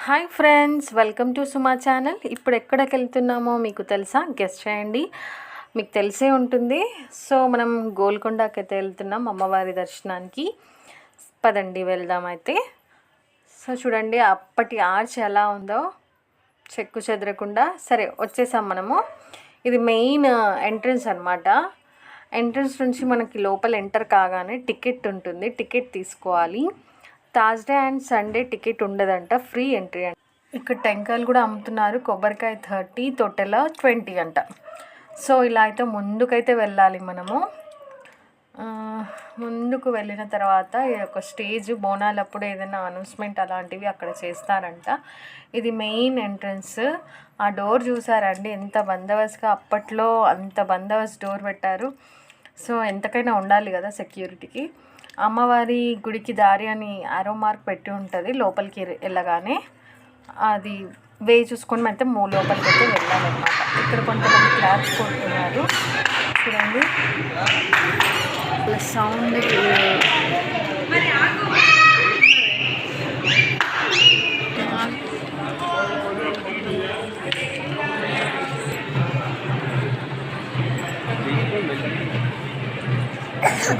Hi friends, welcome to Suma channel. ఇప్పుడు ఎక్కడికి వెళ్తున్నామో మీకు తెలుసా? గెస్ట్ చేయండి, మీకు తెలిసే ఉంటుంది. సో మనం గోల్కొండకి అయితే వెళ్తున్నాం అమ్మవారి దర్శనానికి. పదండి వెళ్దాం అయితే. సో చూడండి అప్పటి ఆర్చ్ ఎలా ఉందో, చెక్కు చెదరకుండా. సరే వచ్చేసాం మనము. ఇది మెయిన్ ఎంట్రన్స్ అనమాట. ఎంట్రన్స్ నుంచి మనకి లోపల ఎంటర్ కాగానే టికెట్ ఉంటుంది, టికెట్ తీసుకోవాలి. థర్స్డే అండ్ సండే టికెట్ ఉండదంట, ఫ్రీ ఎంట్రీ అంట. ఇక్కడ టెంకాయలు కూడా అమ్ముతున్నారు, కొబ్బరికాయ 30, తొట్టెల 20 అంట. సో ఇలా అయితే ముందుకైతే వెళ్ళాలి మనము. ముందుకు వెళ్ళిన తర్వాత ఒక స్టేజ్, బోనాలప్పుడు ఏదైనా అనౌన్స్మెంట్ అలాంటివి అక్కడ చేస్తారంట. ఇది మెయిన్ ఎంట్రన్స్. ఆ డోర్ చూసారండి ఎంత బందోబస్తుగా, అప్పట్లో అంత బందోబస్తు డోర్ పెట్టారు. సో ఎంతకైనా ఉండాలి కదా సెక్యూరిటీకి. అమ్మవారి గుడికి దారి అని ఆరో మార్క్ పెట్టి ఉంటుంది లోపలికి వెళ్ళగానే. అది వే చూసుకొని అయితే లోపలికి అయితే వెళ్ళాలన్నమాట. ఇక్కడ కొంతమంది క్లాప్స్ కొడుతున్నారు చూడండి, సౌండ్.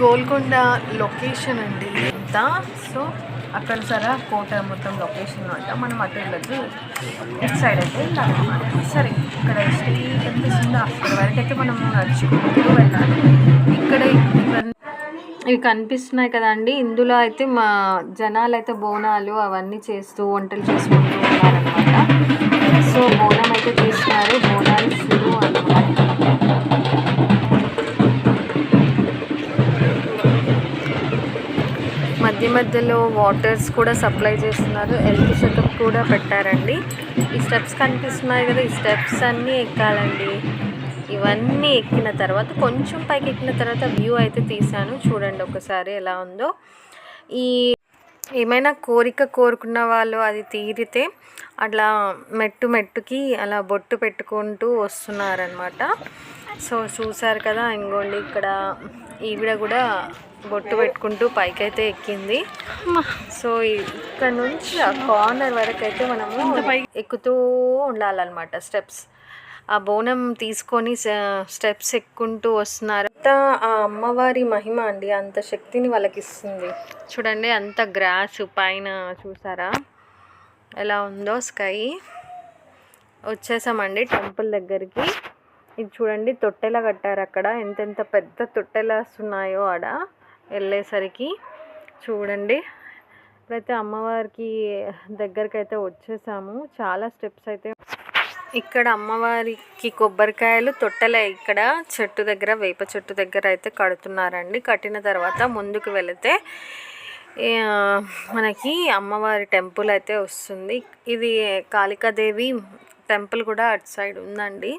గోల్కొండ లొకేషన్ అండి ఇంత. సో అక్కడ సరే కోట మొత్తం లొకేషన్ అంట. మనం అటు వెళ్ళదు, ఇటు సైడ్ అయితే వెళ్ళాలన్నమాట. సరే ఇక్కడ స్ట్రీట్ కనిపిస్తుందో అక్కడ వరకు అయితే మనం నడుచుకుంటూ వెళ్ళాలి. ఇక్కడ ఇవి కనిపిస్తున్నాయి కదండి, ఇందులో అయితే మా జనాలు అయితే బోనాలు అవన్నీ చేస్తూ వంటలు చేసుకుంటూ ఉన్నారనమాట. సో బోనం అయితే తీస్తున్నారు, బోనాలు షురు అన్నమాట. మధ్య మధ్యలో వాటర్స్ కూడా సప్లై చేస్తున్నారు, హెల్త్ చెకప్ కూడా పెట్టారండి. ఈ స్టెప్స్ కనిపిస్తున్నాయి కదా, ఈ స్టెప్స్ అన్నీ ఎక్కాలండి. ఇవన్నీ ఎక్కిన తర్వాత కొంచెం పైకి ఎక్కిన తర్వాత వ్యూ అయితే తీసాను చూడండి ఒకసారి ఎలా ఉందో. ఈ ఏమైనా కోరిక కోరుకున్న వాళ్ళు అది తీరితే అట్లా మెట్టుకి అలా బొట్టు పెట్టుకుంటూ వస్తున్నారనమాట. సో చూసారు కదా, ఇంకోండి ఇక్కడ ఈవిడ కూడా బొట్టు పెట్టుకుంటూ పైకైతే ఎక్కింది. సో ఇక్కడ నుంచి ఆ కార్నర్ వరకు అయితే మనము ఎక్కుతూ ఉండాలన్నమాట స్టెప్స్. ఆ బోనం తీసుకొని స్టెప్స్ ఎక్కుంటూ వస్తున్నారు. అంత ఆ అమ్మవారి మహిమ అండి, అంత శక్తిని వాళ్ళకి ఇస్తుంది. చూడండి అంత గ్రాస్ పైన చూసారా ఎలా ఉందో స్కై. వచ్చేసామండి టెంపుల్ దగ్గరికి. ఇది చూడండి తొట్టెలా కట్టారు అక్కడ, ఎంతెంత పెద్ద తొట్టెలు వస్తున్నాయో ఆడ వెళ్ళేసరికి. చూడండి ఇప్పుడైతే అమ్మవారికి దగ్గరికి అయితే వచ్చేసాము. చాలా స్టెప్స్ అయితే ఇక్కడ అమ్మవారికి కొబ్బరికాయలు తొట్టెలే ఇక్కడ చెట్టు దగ్గర, వేప చెట్టు దగ్గర అయితే కడుతున్నారండి. కట్టిన తర్వాత ముందుకు వెళితే మనకి అమ్మవారి టెంపుల్ అయితే వస్తుంది. ఇది కాళికాదేవి టెంపుల్ కూడా అటు సైడ్ ఉందండి.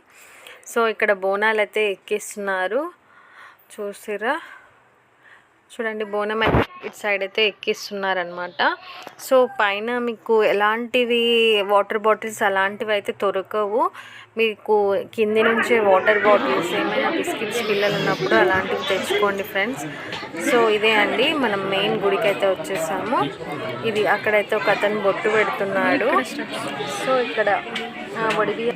సో ఇక్కడ బోనాలు అయితే ఎక్కిస్తున్నారు చూసిరా. చూడండి బోనం అయితే ఇటు సైడ్ అయితే ఎక్కిస్తున్నారనమాట. సో పైన మీకు ఎలాంటివి వాటర్ బాటిల్స్ అలాంటివి అయితే దొరకవు మీకు. కింది నుంచే వాటర్ బాటిల్స్, ఏమైనా బిస్కెట్స్ పిల్లలు ఉన్నప్పుడు అలాంటివి తెచ్చుకోండి ఫ్రెండ్స్. సో ఇదే అండి మనం మెయిన్ గుడికి అయితే వచ్చేసాము. ఇది అక్కడైతే ఒక అతను బొట్టు పెడుతున్నాడు. సో ఇక్కడ వడివి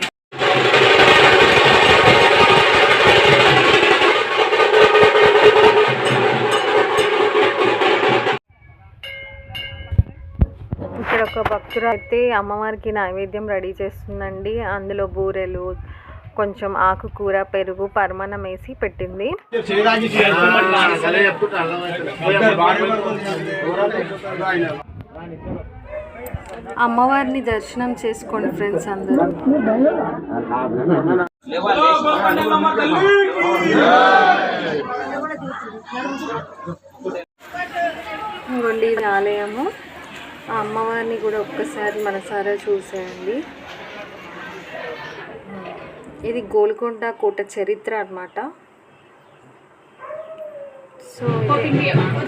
ఇక్కడ ఒక భక్తుడు అయితే అమ్మవారికి నైవేద్యం రెడీ చేస్తుందండి. అందులో బూరెలు, కొంచెం ఆకుకూర, పెరుగు, పరమాన్నం వేసి పెట్టింది. అమ్మవారిని దర్శనం చేసుకోండి ఫ్రెండ్స్ అందరూ. ఇంకోండి ఇది ఆలయము. ఆ అమ్మవారిని కూడా ఒక్కసారి మనసారా చూసేయండి. ఇది గోల్కొండ కోట చరిత్ర అన్నమాట. సో ఈ వీడియో మీకు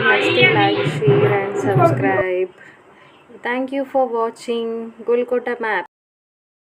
నచ్చితే like, share and subscribe. Thank you for watching Golconda map.